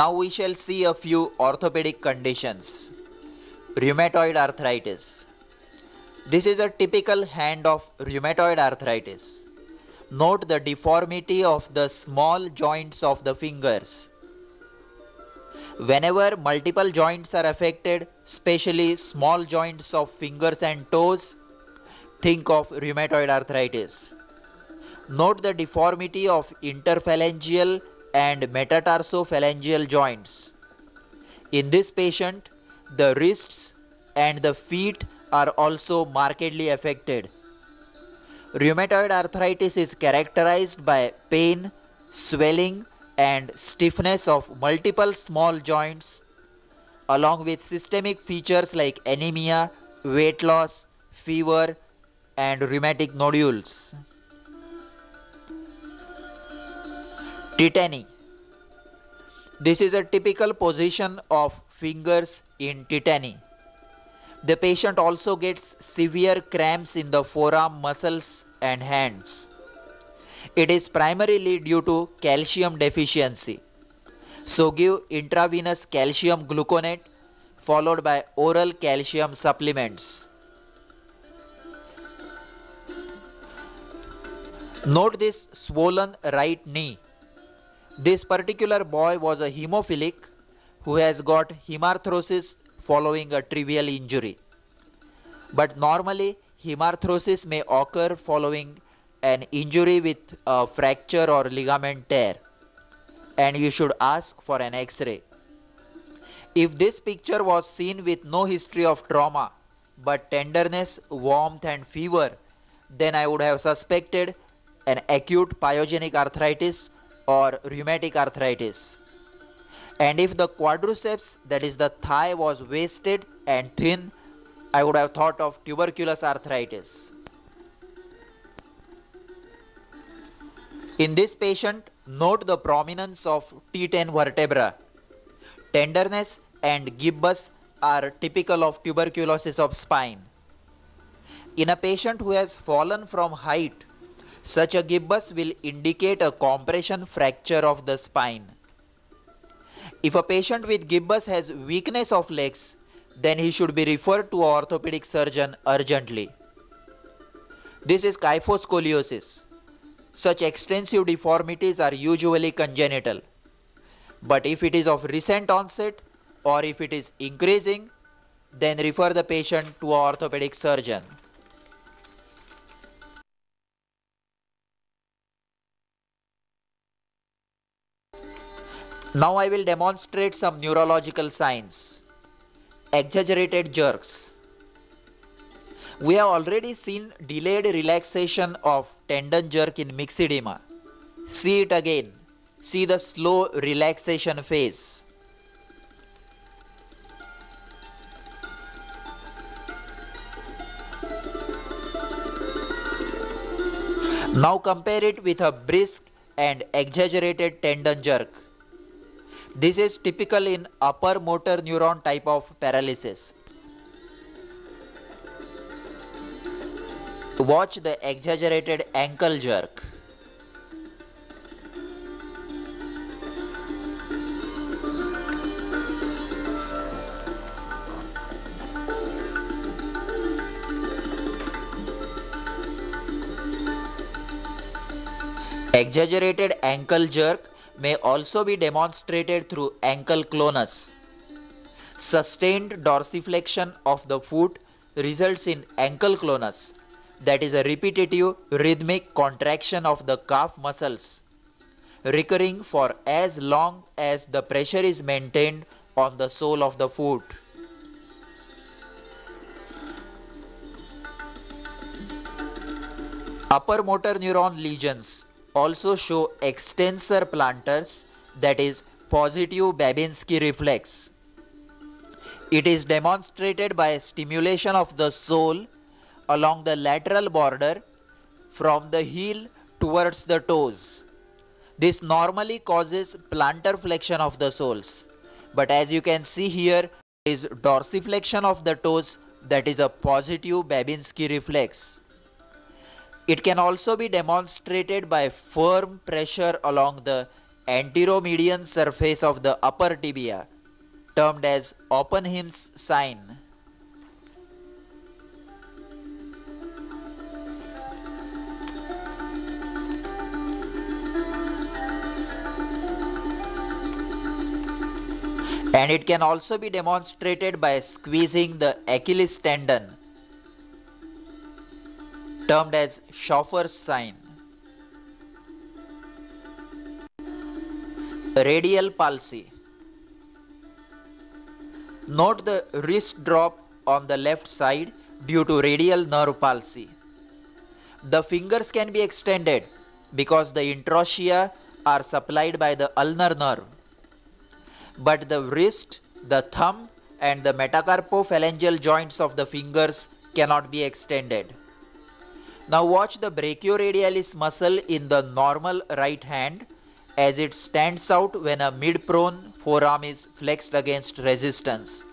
Now we shall see a few orthopedic conditions. Rheumatoid arthritis. This is a typical hand of rheumatoid arthritis. Note the deformity of the small joints of the fingers. Whenever multiple joints are affected, especially small joints of fingers and toes, think of rheumatoid arthritis. Note the deformity of interphalangeal and metatarsophalangeal joints. In this patient, the wrists and the feet are also markedly affected. Rheumatoid arthritis is characterized by pain, swelling, and stiffness of multiple small joints, along with systemic features like anemia, weight loss, fever, and rheumatic nodules. Tetany. This is a typical position of fingers in tetany. The patient also gets severe cramps in the forearm muscles and hands. It is primarily due to calcium deficiency. So give intravenous calcium gluconate followed by oral calcium supplements. Note this swollen right knee. This particular boy was a hemophilic who has got hemarthrosis following a trivial injury. But normally hemarthrosis may occur following an injury with a fracture or ligament tear, and you should ask for an X-ray. If this picture was seen with no history of trauma but tenderness, warmth and fever, then I would have suspected an acute pyogenic arthritis or rheumatic arthritis. And if the quadriceps, that is the thigh, was wasted and thin, I would have thought of tuberculous arthritis. In this patient, note the prominence of T10 vertebra. Tenderness and gibbus are typical of tuberculosis of spine. In a patient who has fallen from height, such a gibbus will indicate a compression fracture of the spine. If a patient with gibbus has weakness of legs, then he should be referred to an orthopedic surgeon urgently. This is kyphoscoliosis. Such extensive deformities are usually congenital. But if it is of recent onset or if it is increasing, then refer the patient to an orthopedic surgeon. Now I will demonstrate some neurological signs. Exaggerated jerks. We have already seen delayed relaxation of tendon jerk in myxedema. See it again. See the slow relaxation phase. Now compare it with a brisk and exaggerated tendon jerk. This is typical in upper motor neuron type of paralysis. Watch the exaggerated ankle jerk. Exaggerated ankle jerk may also be demonstrated through ankle clonus. Sustained dorsiflexion of the foot results in ankle clonus, that is a repetitive rhythmic contraction of the calf muscles, recurring for as long as the pressure is maintained on the sole of the foot. Upper motor neuron lesions also show extensor plantars, that is positive Babinski reflex. It is demonstrated by stimulation of the sole along the lateral border from the heel towards the toes. This normally causes plantar flexion of the soles, but as you can see here is dorsiflexion of the toes, that is a positive Babinski reflex. It can also be demonstrated by firm pressure along the anteromedian surface of the upper tibia, termed as Oppenheim's sign. And it can also be demonstrated by squeezing the Achilles tendon, termed as Schoffer's sign. Radial palsy. Note the wrist drop on the left side due to radial nerve palsy. The fingers can be extended because the interossea are supplied by the ulnar nerve. But the wrist, the thumb and the metacarpophalangeal joints of the fingers cannot be extended. Now watch the brachioradialis muscle in the normal right hand as it stands out when a mid-prone forearm is flexed against resistance.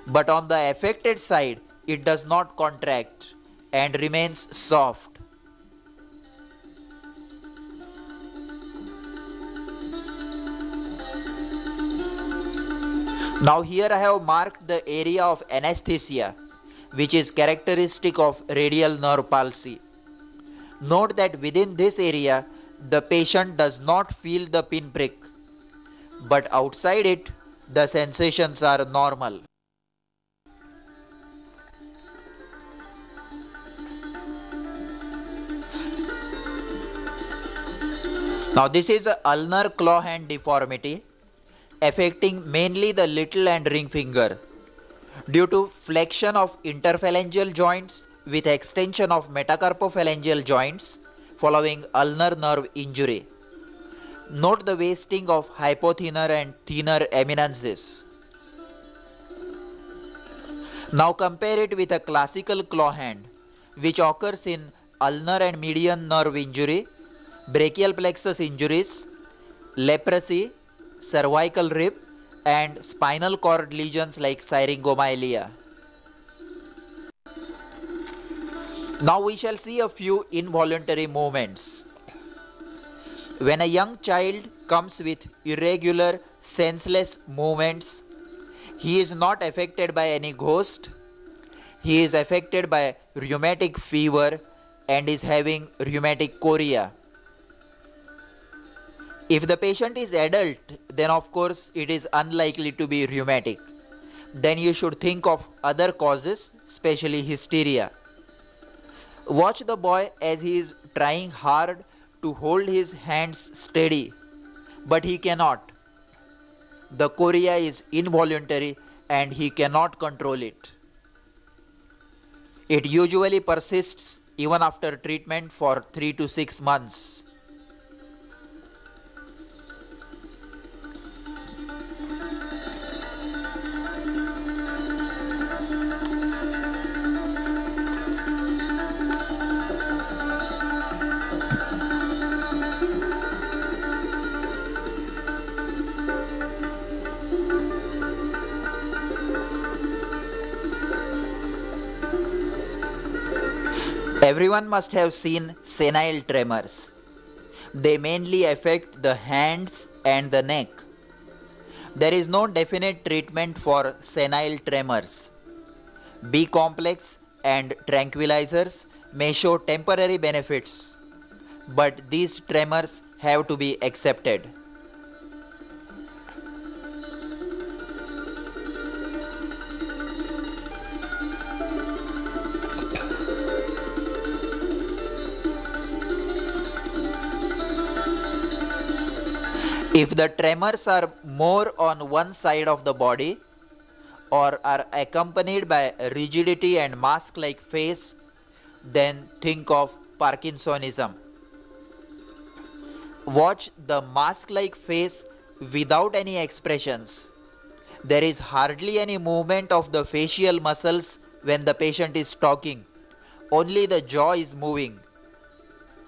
But on the affected side, it does not contract and remains soft. Now here I have marked the area of anesthesia, which is characteristic of radial nerve palsy. Note that within this area, the patient does not feel the pinprick, but outside it, the sensations are normal. Now this is a ulnar claw hand deformity affecting mainly the little and ring finger due to flexion of interphalangeal joints with extension of metacarpophalangeal joints following ulnar nerve injury. Note the wasting of hypothenar and thenar eminences. Now compare it with a classical claw hand which occurs in ulnar and median nerve injury, brachial plexus injuries, leprosy, cervical rib and spinal cord lesions like syringomyelia. Now we shall see a few involuntary movements. When a young child comes with irregular, senseless movements, he is not affected by any ghost. He is affected by rheumatic fever and is having rheumatic chorea. If the patient is adult, then of course it is unlikely to be rheumatic. Then you should think of other causes, especially hysteria. Watch the boy as he is trying hard to hold his hands steady, but he cannot. The chorea is involuntary and he cannot control it. It usually persists even after treatment for 3 to 6 months. Everyone must have seen senile tremors. They mainly affect the hands and the neck. There is no definite treatment for senile tremors. B complex and tranquilizers may show temporary benefits, but these tremors have to be accepted. If the tremors are more on one side of the body or are accompanied by rigidity and mask-like face, then think of Parkinsonism. Watch the mask-like face without any expressions. There is hardly any movement of the facial muscles when the patient is talking. Only the jaw is moving.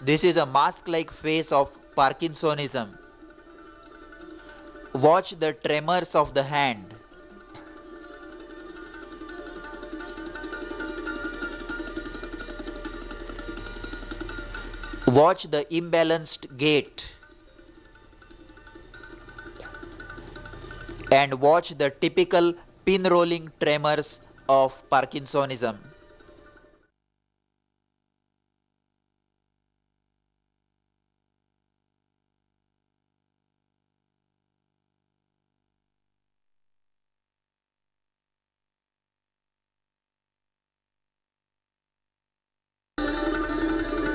This is a mask-like face of Parkinsonism. Watch the tremors of the hand. Watch the imbalanced gait. and watch the typical pin rolling tremors of Parkinsonism.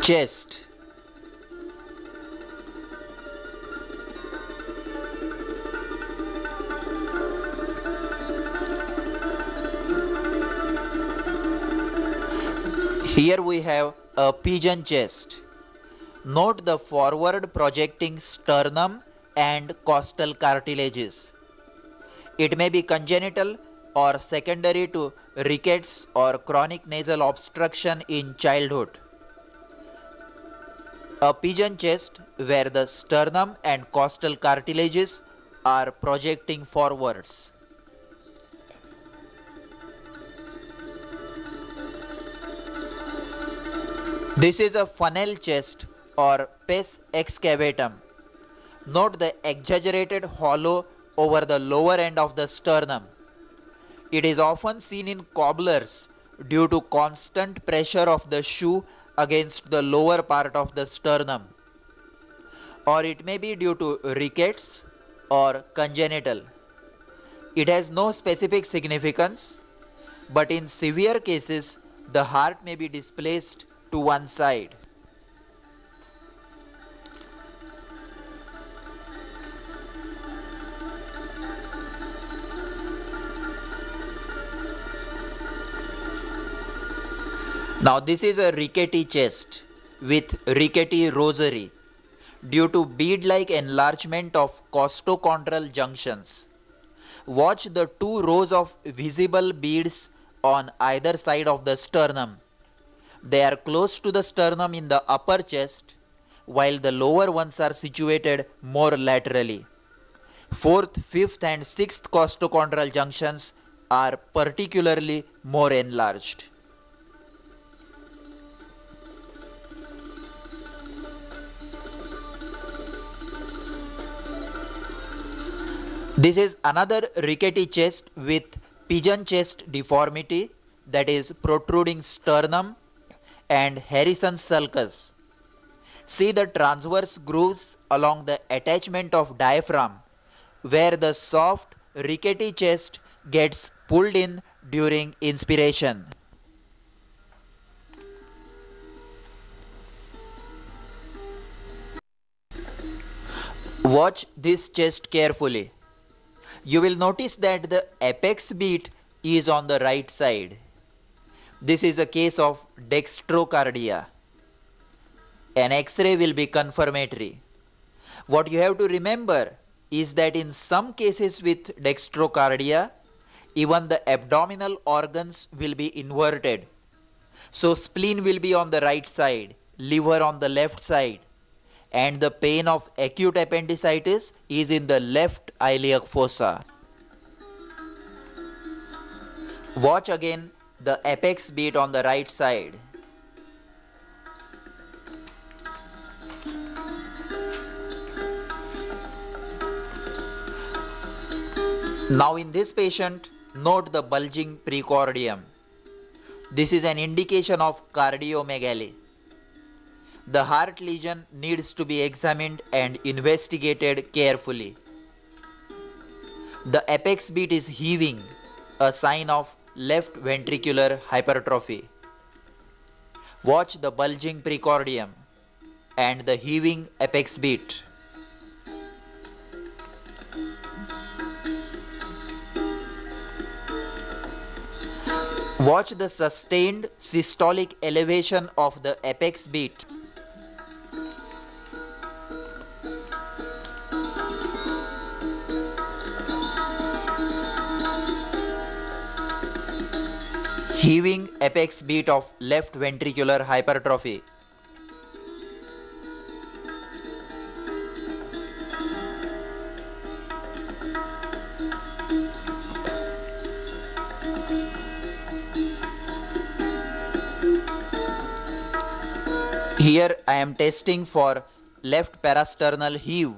Chest. Here we have a pigeon chest. Note the forward projecting sternum and costal cartilages. It may be congenital or secondary to rickets or chronic nasal obstruction in childhood. A pigeon chest where the sternum and costal cartilages are projecting forwards. This is a funnel chest or pes excavatum. Note the exaggerated hollow over the lower end of the sternum. It is often seen in cobblers due to constant pressure of the shoe against the lower part of the sternum, or it may be due to rickets or congenital. It has no specific significance, but in severe cases, the heart may be displaced to one side. Now this is a rickety chest with rickety rosary due to bead-like enlargement of costochondral junctions. Watch the two rows of visible beads on either side of the sternum. They are close to the sternum in the upper chest, while the lower ones are situated more laterally. Fourth, fifth and sixth costochondral junctions are particularly more enlarged. This is another rickety chest with pigeon chest deformity, that is protruding sternum and Harrison's sulcus. See the transverse grooves along the attachment of diaphragm where the soft rickety chest gets pulled in during inspiration. Watch this chest carefully. You will notice that the apex beat is on the right side. This is a case of dextrocardia. An X-ray will be confirmatory. What you have to remember is that in some cases with dextrocardia, even the abdominal organs will be inverted. So spleen will be on the right side, liver on the left side, and the pain of acute appendicitis is in the left iliac fossa. Watch again the apex beat on the right side. Now in this patient, note the bulging precordium. This is an indication of cardiomegaly. The heart lesion needs to be examined and investigated carefully. The apex beat is heaving, a sign of left ventricular hypertrophy. Watch the bulging precordium and the heaving apex beat. Watch the sustained systolic elevation of the apex beat. Heaving apex beat of left ventricular hypertrophy. Here I am testing for left parasternal heave,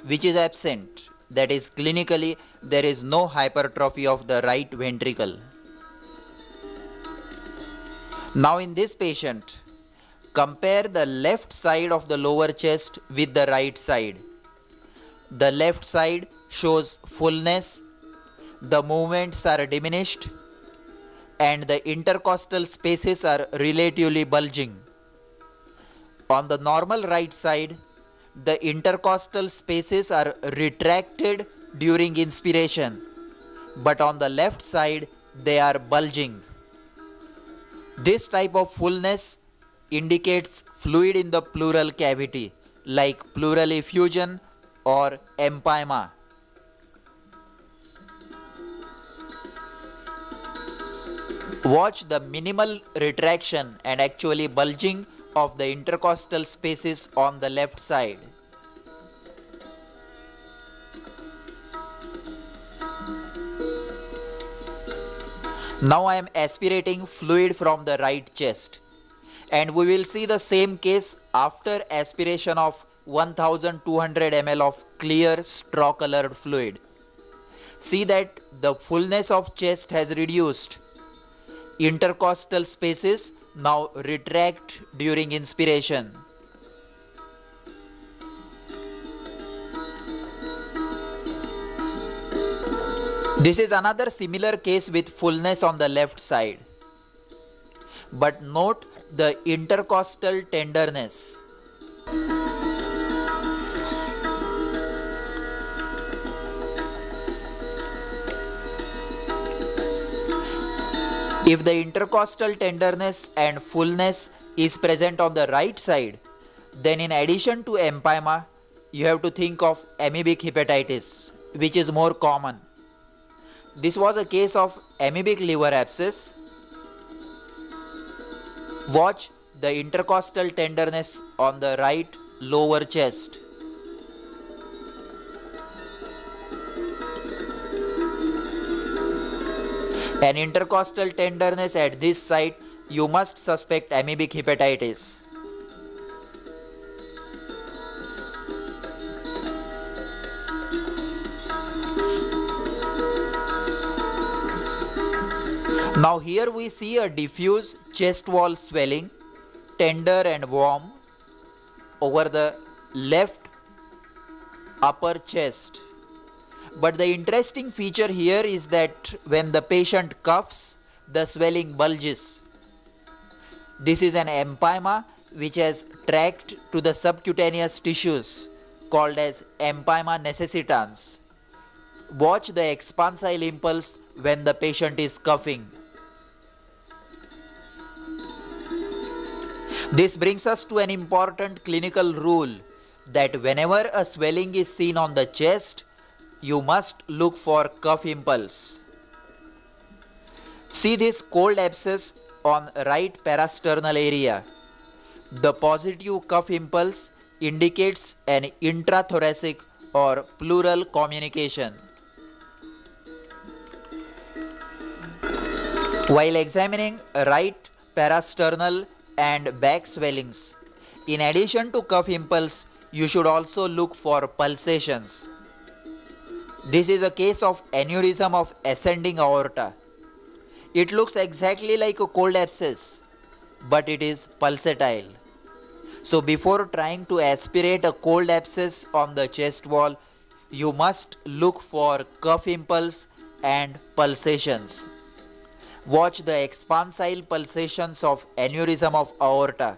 which is absent That is, clinically, there is no hypertrophy of the right ventricle. Now in this patient, compare the left side of the lower chest with the right side. The left side shows fullness, the movements are diminished, and the intercostal spaces are relatively bulging. On the normal right side, the intercostal spaces are retracted during inspiration, but on the left side, they are bulging. This type of fullness indicates fluid in the pleural cavity, like pleural effusion or empyema. Watch the minimal retraction and actually bulging of the intercostal spaces on the left side. Now I am aspirating fluid from the right chest, and we will see the same case after aspiration of 1200 ml of clear straw colored fluid. See that the fullness of chest has reduced. Intercostal spaces now retract during inspiration. This is another similar case with fullness on the left side. But note the intercostal tenderness. If the intercostal tenderness and fullness is present on the right side, then in addition to empyema, you have to think of amoebic hepatitis, which is more common. This was a case of amoebic liver abscess. Watch the intercostal tenderness on the right lower chest. An intercostal tenderness at this site, you must suspect amoebic hepatitis. Now here we see a diffuse chest wall swelling, tender and warm, over the left upper chest. But the interesting feature here is that when the patient coughs, the swelling bulges. This is an empyema which has tracked to the subcutaneous tissues called as empyema necessitans. Watch the expansile impulse when the patient is coughing. This brings us to an important clinical rule that whenever a swelling is seen on the chest, you must look for cough impulse. See this cold abscess on right parasternal area. The positive cough impulse indicates an intrathoracic or pleural communication. While examining right parasternal and back swellings, in addition to cough impulse, you should also look for pulsations. This is a case of aneurysm of ascending aorta. It looks exactly like a cold abscess, but it is pulsatile. So before trying to aspirate a cold abscess on the chest wall, you must look for cough impulse and pulsations. Watch the expansile pulsations of aneurysm of aorta.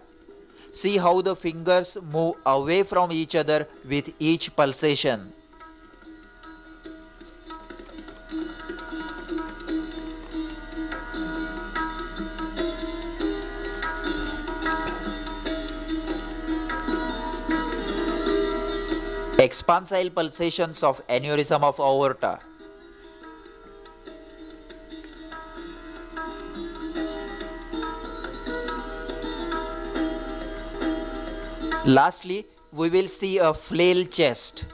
See how the fingers move away from each other with each pulsation. Expansile pulsations of aneurysm of aorta. Lastly, we will see a flail chest.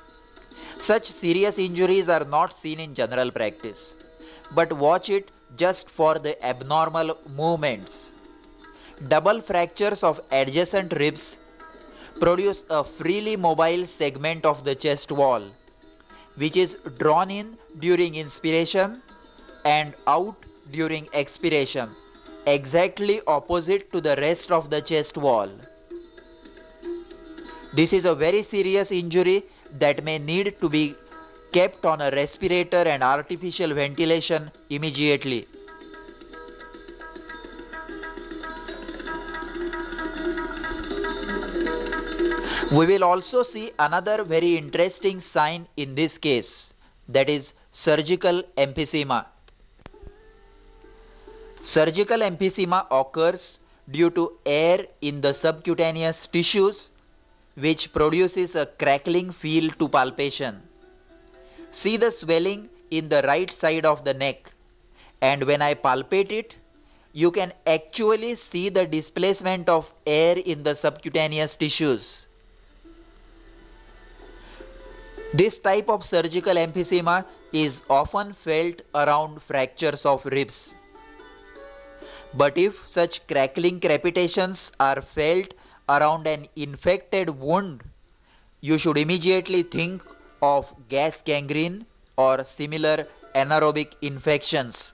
Such serious injuries are not seen in general practice, but watch it just for the abnormal movements. Double fractures of adjacent ribs produce a freely mobile segment of the chest wall. which is drawn in during inspiration and out during expiration, exactly opposite to the rest of the chest wall. This is a very serious injury that may need to be kept on a respirator and artificial ventilation immediately. We will also see another very interesting sign in this case, that is surgical emphysema. Surgical emphysema occurs due to air in the subcutaneous tissues, which produces a crackling feel to palpation. See the swelling in the right side of the neck, and when I palpate it, you can actually see the displacement of air in the subcutaneous tissues. This type of surgical emphysema is often felt around fractures of ribs. But if such crackling crepitations are felt around an infected wound, you should immediately think of gas gangrene or similar anaerobic infections.